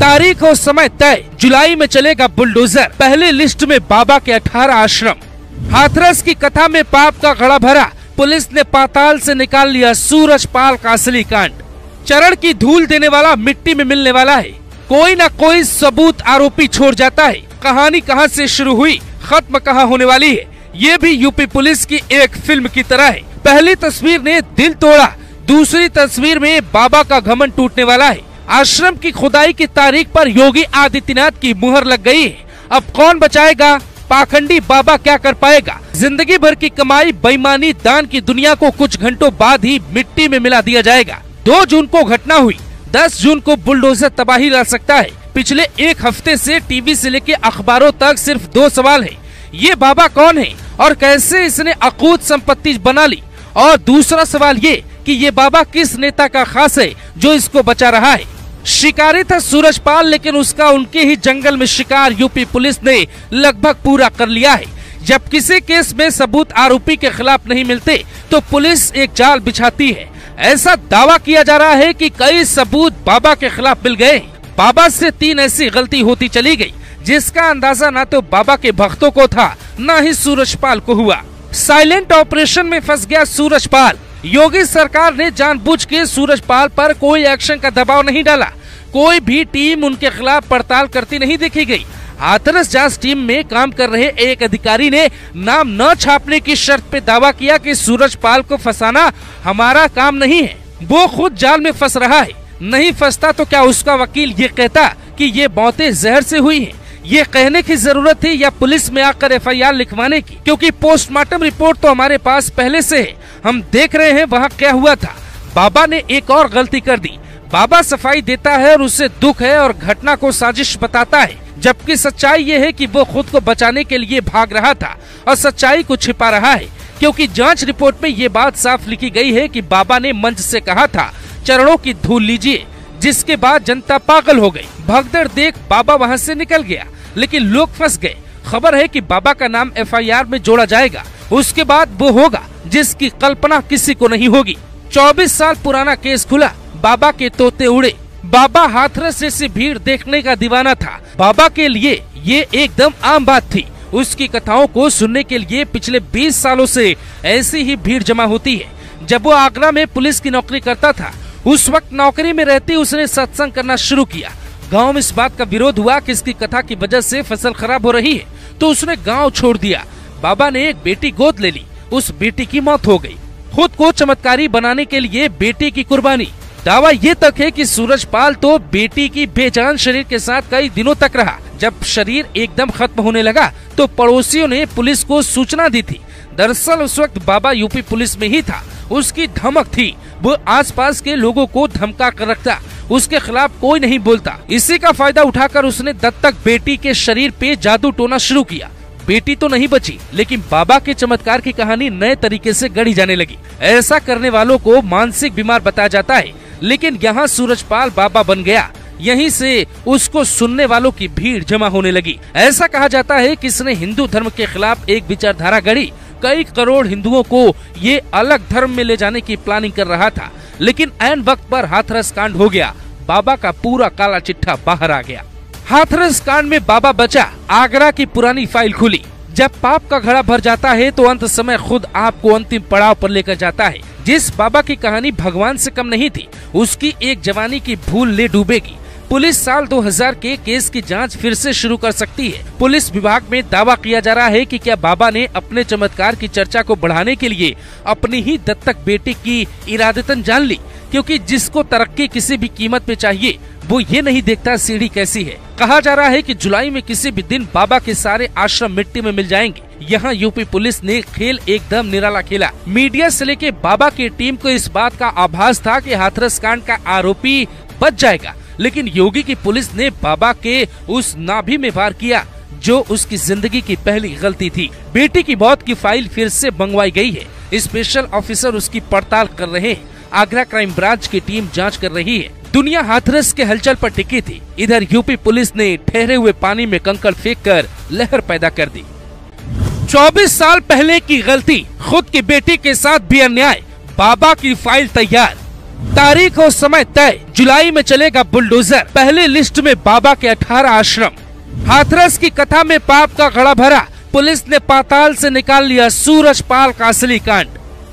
तारीख और समय तय। जुलाई में चलेगा बुलडोजर। पहले लिस्ट में बाबा के 18 आश्रम। हाथरस की कथा में पाप का घड़ा भरा। पुलिस ने पाताल से निकाल लिया सूरजपाल का असली कांड। चरण की धूल देने वाला मिट्टी में मिलने वाला है। कोई न कोई सबूत आरोपी छोड़ जाता है। कहानी कहां से शुरू हुई, खत्म कहां होने वाली है, ये भी यूपी पुलिस की एक फिल्म की तरह है। पहली तस्वीर ने दिल तोड़ा, दूसरी तस्वीर में बाबा का घमंड टूटने वाला है। आश्रम की खुदाई की तारीख पर योगी आदित्यनाथ की मुहर लग गई है। अब कौन बचाएगा? पाखंडी बाबा क्या कर पाएगा? जिंदगी भर की कमाई, बेईमानी, दान की दुनिया को कुछ घंटों बाद ही मिट्टी में मिला दिया जाएगा। 2 जून को घटना हुई, 10 जून को बुलडोजर तबाही ला सकता है। पिछले एक हफ्ते से टीवी से लेके अखबारों तक सिर्फ 2 सवाल है। ये बाबा कौन है और कैसे इसने अकूत संपत्ति बना ली? और दूसरा सवाल ये कि ये बाबा किस नेता का खास है जो इसको बचा रहा है? शिकारी था सूरजपाल, लेकिन उसका उनके ही जंगल में शिकार यूपी पुलिस ने लगभग पूरा कर लिया है। जब किसी केस में सबूत आरोपी के खिलाफ नहीं मिलते तो पुलिस एक जाल बिछाती है। ऐसा दावा किया जा रहा है कि कई सबूत बाबा के खिलाफ मिल गए। बाबा से 3 ऐसी गलती होती चली गई जिसका अंदाजा न तो बाबा के भक्तों को था न ही सूरजपाल को हुआ। साइलेंट ऑपरेशन में फंस गया सूरजपाल। योगी सरकार ने जानबूझ के सूरजपाल पर कोई एक्शन का दबाव नहीं डाला। कोई भी टीम उनके खिलाफ पड़ताल करती नहीं देखी गई। हाथरस जांच टीम में काम कर रहे एक अधिकारी ने नाम न छापने की शर्त पे दावा किया कि सूरजपाल को फंसाना हमारा काम नहीं है। वो खुद जाल में फंस रहा है। नहीं फंसता तो क्या उसका वकील ये कहता कि ये मौतें जहर से हुई हैं? ये कहने की जरूरत थी या पुलिस में आकर FIR लिखवाने की? क्योंकि पोस्टमार्टम रिपोर्ट तो हमारे पास पहले से है, हम देख रहे हैं वहाँ क्या हुआ था। बाबा ने एक और गलती कर दी। बाबा सफाई देता है और उससे दुख है और घटना को साजिश बताता है, जबकि सच्चाई ये है कि वो खुद को बचाने के लिए भाग रहा था और सच्चाई को छिपा रहा है। क्योंकि जांच रिपोर्ट में ये बात साफ लिखी गई है कि बाबा ने मंच से कहा था चरणों की धूल लीजिए, जिसके बाद जनता पागल हो गई। भगदड़ देख बाबा वहाँ से निकल गया, लेकिन लोग फंस गए। खबर है कि बाबा का नाम FIR में जोड़ा जाएगा, उसके बाद वो होगा जिसकी कल्पना किसी को नहीं होगी। 24 साल पुराना केस खुला, बाबा के तोते उड़े। बाबा हाथरस जैसी भीड़ देखने का दीवाना था। बाबा के लिए ये एकदम आम बात थी। उसकी कथाओं को सुनने के लिए पिछले 20 सालों से ऐसी ही भीड़ जमा होती है। जब वो आगरा में पुलिस की नौकरी करता था, उस वक्त नौकरी में रहते उसने सत्संग करना शुरू किया। गांव में इस बात का विरोध हुआ कि इसकी कथा की वजह से फसल खराब हो रही है, तो उसने गांव छोड़ दिया। बाबा ने एक बेटी गोद ले ली, उस बेटी की मौत हो गई। खुद को चमत्कारी बनाने के लिए बेटी की कुर्बानी। दावा ये तक है कि सूरजपाल तो बेटी की बेजान शरीर के साथ कई दिनों तक रहा। जब शरीर एकदम खत्म होने लगा तो पड़ोसियों ने पुलिस को सूचना दी थी। दरअसल उस वक्त बाबा यूपी पुलिस में ही था। उसकी धमक थी, वो आसपास के लोगों को धमका कर रखता, उसके खिलाफ कोई नहीं बोलता। इसी का फायदा उठाकर उसने दत्तक बेटी के शरीर पे जादू टोना शुरू किया। बेटी तो नहीं बची, लेकिन बाबा के चमत्कार की कहानी नए तरीके से गढ़ी जाने लगी। ऐसा करने वालों को मानसिक बीमार बताया जाता है, लेकिन यहाँ सूरजपाल बाबा बन गया। यहीं से उसको सुनने वालों की भीड़ जमा होने लगी। ऐसा कहा जाता है कि इसने हिंदू धर्म के खिलाफ एक विचारधारा गढ़ी। कई करोड़ हिंदुओं को ये अलग धर्म में ले जाने की प्लानिंग कर रहा था, लेकिन ऐन वक्त पर हाथरस कांड हो गया। बाबा का पूरा काला चिट्ठा बाहर आ गया। हाथरस कांड में बाबा बचा, आगरा की पुरानी फाइल खुली। जब पाप का घड़ा भर जाता है तो अंत समय खुद आपको अंतिम पड़ाव पर लेकर जाता है। जिस बाबा की कहानी भगवान से कम नहीं थी, उसकी एक जवानी की भूल ले डूबेगी। पुलिस साल 2000 के केस की जांच फिर से शुरू कर सकती है। पुलिस विभाग में दावा किया जा रहा है कि क्या बाबा ने अपने चमत्कार की चर्चा को बढ़ाने के लिए अपनी ही दत्तक बेटी की इरादतन जान ली, क्योंकि जिसको तरक्की किसी भी कीमत पे चाहिए वो ये नहीं देखता सीढ़ी कैसी है। कहा जा रहा है कि जुलाई में किसी भी दिन बाबा के सारे आश्रम मिट्टी में मिल जाएंगे। यहाँ यूपी पुलिस ने खेल एकदम निराला खेला। मीडिया से लेके बाबा की टीम को इस बात का आभास था कि हाथरस कांड का आरोपी बच जाएगा, लेकिन योगी की पुलिस ने बाबा के उस नाभि में वार किया जो उसकी जिंदगी की पहली गलती थी। बेटी की मौत की फाइल फिर से मंगवाई गई है। स्पेशल ऑफिसर उसकी पड़ताल कर रहे हैं। आगरा क्राइम ब्रांच की टीम जांच कर रही है। दुनिया हाथरस के हलचल पर टिकी थी। इधर यूपी पुलिस ने ठहरे हुए पानी में कंकड़ फेंककर लहर पैदा कर दी। 24 साल पहले की गलती, खुद की बेटी के साथ भी अन्याय। बाबा की फाइल तैयार, तारीख और समय तय। जुलाई में चलेगा बुलडोजर। पहले लिस्ट में बाबा के 18 आश्रम। हाथरस की कथा में पाप का घड़ा भरा। पुलिस ने पाताल से निकाल लिया सूरजपाल का असली कांड।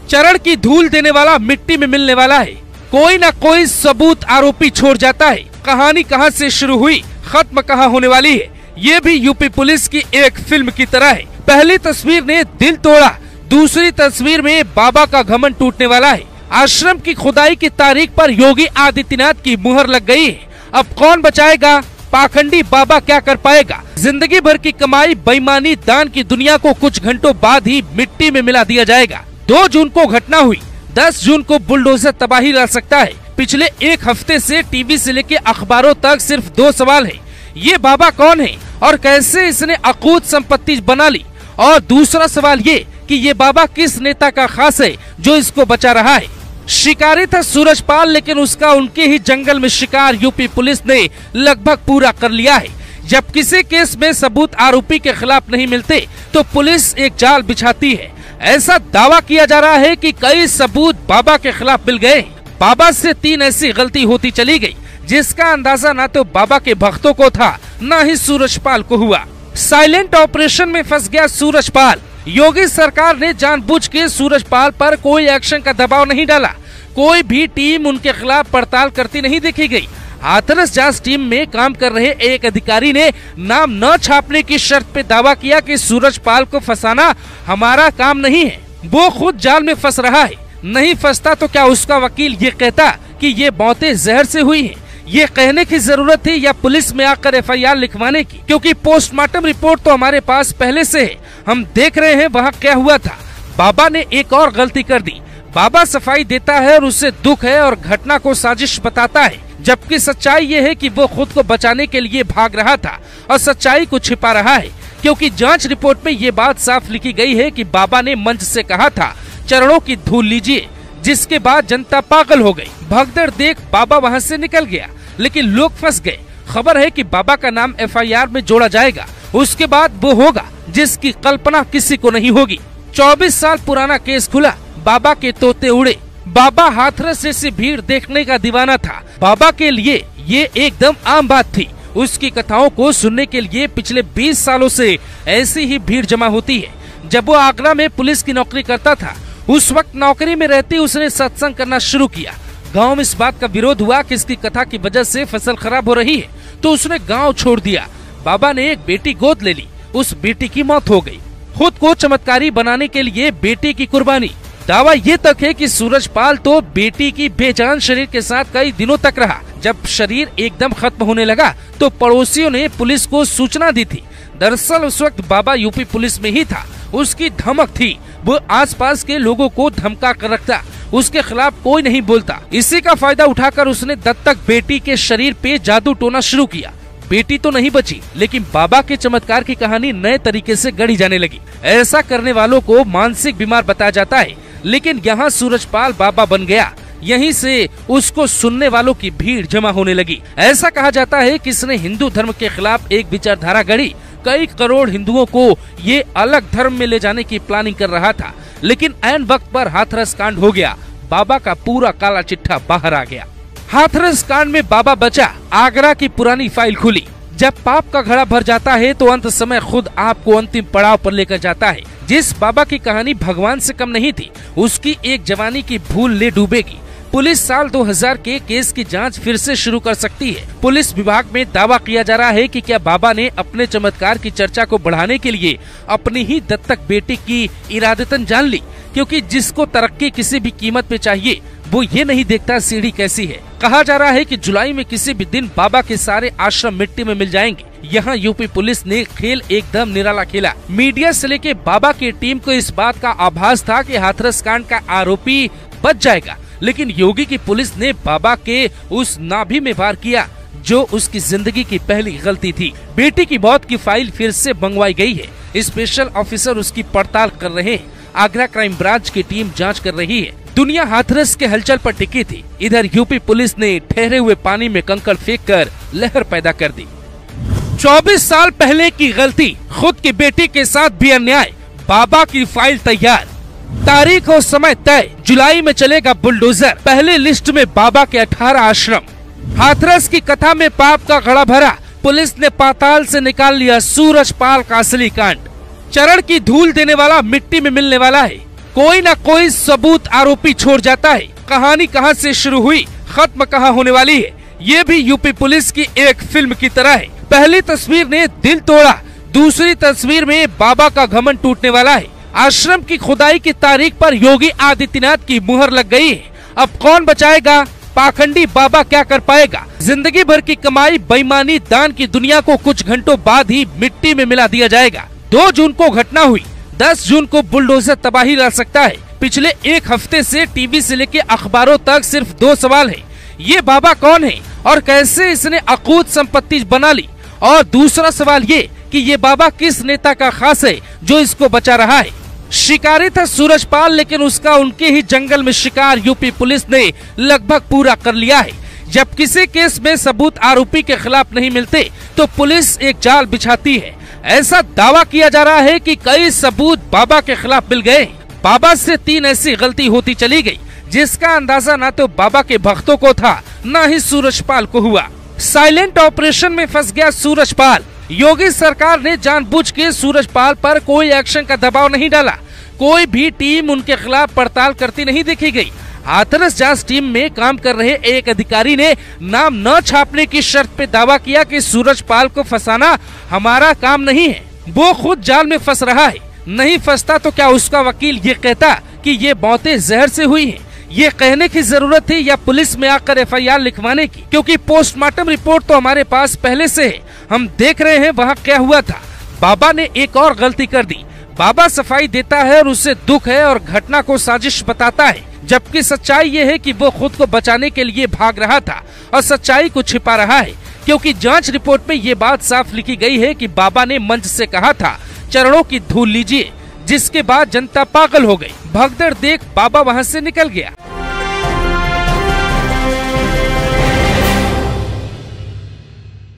चरण की धूल देने वाला मिट्टी में मिलने वाला है। कोई न कोई सबूत आरोपी छोड़ जाता है। कहानी कहां से शुरू हुई, खत्म कहां होने वाली है, ये भी यूपी पुलिस की एक फिल्म की तरह है। पहली तस्वीर ने दिल तोड़ा, दूसरी तस्वीर में बाबा का घमंड टूटने वाला है। आश्रम की खुदाई की तारीख पर योगी आदित्यनाथ की मुहर लग गई है। अब कौन बचाएगा? पाखंडी बाबा क्या कर पाएगा? जिंदगी भर की कमाई, बेईमानी, दान की दुनिया को कुछ घंटों बाद ही मिट्टी में मिला दिया जाएगा। 2 जून को घटना हुई, 10 जून को बुलडोजर तबाही ला सकता है। पिछले एक हफ्ते से टीवी से लेके अखबारों तक सिर्फ 2 सवाल है। ये बाबा कौन है और कैसे इसने अकूत संपत्ति बना ली? और दूसरा सवाल ये कि ये बाबा किस नेता का खास है जो इसको बचा रहा है? शिकारी था सूरजपाल, लेकिन उसका उनके ही जंगल में शिकार यूपी पुलिस ने लगभग पूरा कर लिया है। जब किसी केस में सबूत आरोपी के खिलाफ नहीं मिलते तो पुलिस एक जाल बिछाती है। ऐसा दावा किया जा रहा है कि कई सबूत बाबा के खिलाफ मिल गए। बाबा से 3 ऐसी गलती होती चली गई जिसका अंदाजा न तो बाबा के भक्तों को था, न ही सूरजपाल को हुआ। साइलेंट ऑपरेशन में फंस गया सूरजपाल। योगी सरकार ने जानबूझ के सूरजपाल पर कोई एक्शन का दबाव नहीं डाला। कोई भी टीम उनके खिलाफ पड़ताल करती नहीं देखी गई। हाथरस जांच टीम में काम कर रहे एक अधिकारी ने नाम न छापने की शर्त पे दावा किया कि सूरजपाल को फंसाना हमारा काम नहीं है। वो खुद जाल में फंस रहा है। नहीं फंसता तो क्या उसका वकील ये कहता कि ये मौतें जहर से हुई हैं? ये कहने की जरूरत थी या पुलिस में आकर FIR लिखवाने की? क्योंकि पोस्टमार्टम रिपोर्ट तो हमारे पास पहले से है, हम देख रहे हैं वहाँ क्या हुआ था। बाबा ने एक और गलती कर दी। बाबा सफाई देता है और उससे दुख है और घटना को साजिश बताता है, जबकि सच्चाई ये है कि वो खुद को बचाने के लिए भाग रहा था और सच्चाई को छिपा रहा है। क्योंकि जांच रिपोर्ट में ये बात साफ लिखी गई है कि बाबा ने मंच से कहा था चरणों की धूल लीजिए, जिसके बाद जनता पागल हो गई। भगदड़ देख बाबा वहां से निकल गया, लेकिन लोग फंस गए। खबर है कि बाबा का नाम FIR में जोड़ा जाएगा, उसके बाद वो होगा जिसकी कल्पना किसी को नहीं होगी। 24 साल पुराना केस खुला, बाबा के तोते उड़े। बाबा हाथरस जैसी भीड़ देखने का दीवाना था। बाबा के लिए ये एकदम आम बात थी। उसकी कथाओं को सुनने के लिए पिछले 20 सालों से ऐसी ही भीड़ जमा होती है। जब वो आगरा में पुलिस की नौकरी करता था, उस वक्त नौकरी में रहती उसने सत्संग करना शुरू किया। गांव में इस बात का विरोध हुआ कि इसकी कथा की वजह से फसल खराब हो रही है, तो उसने गांव छोड़ दिया। बाबा ने एक बेटी गोद ले ली, उस बेटी की मौत हो गई। खुद को चमत्कारी बनाने के लिए बेटी की कुर्बानी। दावा ये तक है कि सूरजपाल तो बेटी की बेजान शरीर के साथ कई दिनों तक रहा। जब शरीर एकदम खत्म होने लगा तो पड़ोसियों ने पुलिस को सूचना दी थी। दरअसल उस वक्त बाबा यूपी पुलिस में ही था। उसकी धमक थी, वो आसपास के लोगों को धमका कर रखता, उसके खिलाफ कोई नहीं बोलता। इसी का फायदा उठाकर उसने दत्तक बेटी के शरीर पे जादू टोना शुरू किया। बेटी तो नहीं बची, लेकिन बाबा के चमत्कार की कहानी नए तरीके से गढ़ी जाने लगी। ऐसा करने वालों को मानसिक बीमार बताया जाता है, लेकिन यहाँ सूरजपाल बाबा बन गया। यहीं से उसको सुनने वालों की भीड़ जमा होने लगी। ऐसा कहा जाता है कि इसने हिंदू धर्म के खिलाफ एक विचारधारा गढ़ी। कई करोड़ हिंदुओं को ये अलग धर्म में ले जाने की प्लानिंग कर रहा था, लेकिन ऐन वक्त पर हाथरस कांड हो गया। बाबा का पूरा काला चिट्ठा बाहर आ गया। हाथरस कांड में बाबा बचा, आगरा की पुरानी फाइल खुली। जब पाप का घड़ा भर जाता है तो अंत समय खुद आपको अंतिम पड़ाव पर लेकर जाता है। जिस बाबा की कहानी भगवान से कम नहीं थी, उसकी एक जवानी की भूल ले डूबेगी। पुलिस साल 2000 के केस की जांच फिर से शुरू कर सकती है। पुलिस विभाग में दावा किया जा रहा है कि क्या बाबा ने अपने चमत्कार की चर्चा को बढ़ाने के लिए अपनी ही दत्तक बेटी की इरादतन जान ली, क्योंकि जिसको तरक्की किसी भी कीमत पे चाहिए वो ये नहीं देखता सीढ़ी कैसी है। कहा जा रहा है कि जुलाई में किसी भी दिन बाबा के सारे आश्रम मिट्टी में मिल जाएंगे। यहाँ यूपी पुलिस ने खेल एकदम निराला खेला। मीडिया से लेके बाबा की टीम को इस बात का आभास था कि हाथरस कांड का आरोपी बच जाएगा, लेकिन योगी की पुलिस ने बाबा के उस नाभि में वार किया जो उसकी जिंदगी की पहली गलती थी। बेटी की मौत की फाइल फिर से मंगवाई गई है। स्पेशल ऑफिसर उसकी पड़ताल कर रहे हैं। आगरा क्राइम ब्रांच की टीम जांच कर रही है। दुनिया हाथरस के हलचल पर टिकी थी। इधर यूपी पुलिस ने ठहरे हुए पानी में कंकड़ फेंककर लहर पैदा कर दी। 24 साल पहले की गलती, खुद की बेटी के साथ भी अन्याय। बाबा की फाइल तैयार, तारीख और समय तय। जुलाई में चलेगा बुलडोजर। पहले लिस्ट में बाबा के 18 आश्रम। हाथरस की कथा में पाप का घड़ा भरा। पुलिस ने पाताल से निकाल लिया सूरजपाल का असली कांड। चरण की धूल देने वाला मिट्टी में मिलने वाला है। कोई न कोई सबूत आरोपी छोड़ जाता है। कहानी कहां से शुरू हुई, खत्म कहां होने वाली है, ये भी यूपी पुलिस की एक फिल्म की तरह है। पहली तस्वीर ने दिल तोड़ा, दूसरी तस्वीर में बाबा का घमंड टूटने वाला है। आश्रम की खुदाई की तारीख पर योगी आदित्यनाथ की मुहर लग गई है। अब कौन बचाएगा? पाखंडी बाबा क्या कर पाएगा? जिंदगी भर की कमाई, बेईमानी, दान की दुनिया को कुछ घंटों बाद ही मिट्टी में मिला दिया जाएगा। 2 जून को घटना हुई, 10 जून को बुलडोजर तबाही ला सकता है। पिछले एक हफ्ते से टीवी से लेके अखबारों तक सिर्फ 2 सवाल है। ये बाबा कौन है और कैसे इसने अकूत संपत्ति बना ली? और दूसरा सवाल ये कि ये बाबा किस नेता का खास है जो इसको बचा रहा है? शिकारी था सूरजपाल, लेकिन उसका उनके ही जंगल में शिकार यूपी पुलिस ने लगभग पूरा कर लिया है। जब किसी केस में सबूत आरोपी के खिलाफ नहीं मिलते तो पुलिस एक जाल बिछाती है। ऐसा दावा किया जा रहा है कि कई सबूत बाबा के खिलाफ मिल गए। बाबा से 3 ऐसी गलती होती चली गई जिसका अंदाजा न तो बाबा के भक्तों को था, न ही सूरजपाल को हुआ। साइलेंट ऑपरेशन में फंस गया सूरजपाल। योगी सरकार ने जानबूझ के सूरजपाल पर कोई एक्शन का दबाव नहीं डाला। कोई भी टीम उनके खिलाफ पड़ताल करती नहीं देखी गई। हाथरस जांच टीम में काम कर रहे एक अधिकारी ने नाम न छापने की शर्त पे दावा किया कि सूरजपाल को फंसाना हमारा काम नहीं है। वो खुद जाल में फंस रहा है। नहीं फंसता तो क्या उसका वकील ये कहता कि ये मौतें जहर से हुई हैं? ये कहने की जरूरत थी या पुलिस में आकर FIR लिखवाने की? क्योंकि पोस्टमार्टम रिपोर्ट तो हमारे पास पहले से है। हम देख रहे हैं वहाँ क्या हुआ था। बाबा ने एक और गलती कर दी। बाबा सफाई देता है और उससे दुख है और घटना को साजिश बताता है, जबकि सच्चाई ये है कि वो खुद को बचाने के लिए भाग रहा था और सच्चाई को छिपा रहा है। क्योंकि जांच रिपोर्ट में ये बात साफ लिखी गई है कि बाबा ने मंच से कहा था चरणों की धूल लीजिए, जिसके बाद जनता पागल हो गई। भगदड़ देख बाबा वहां से निकल गया।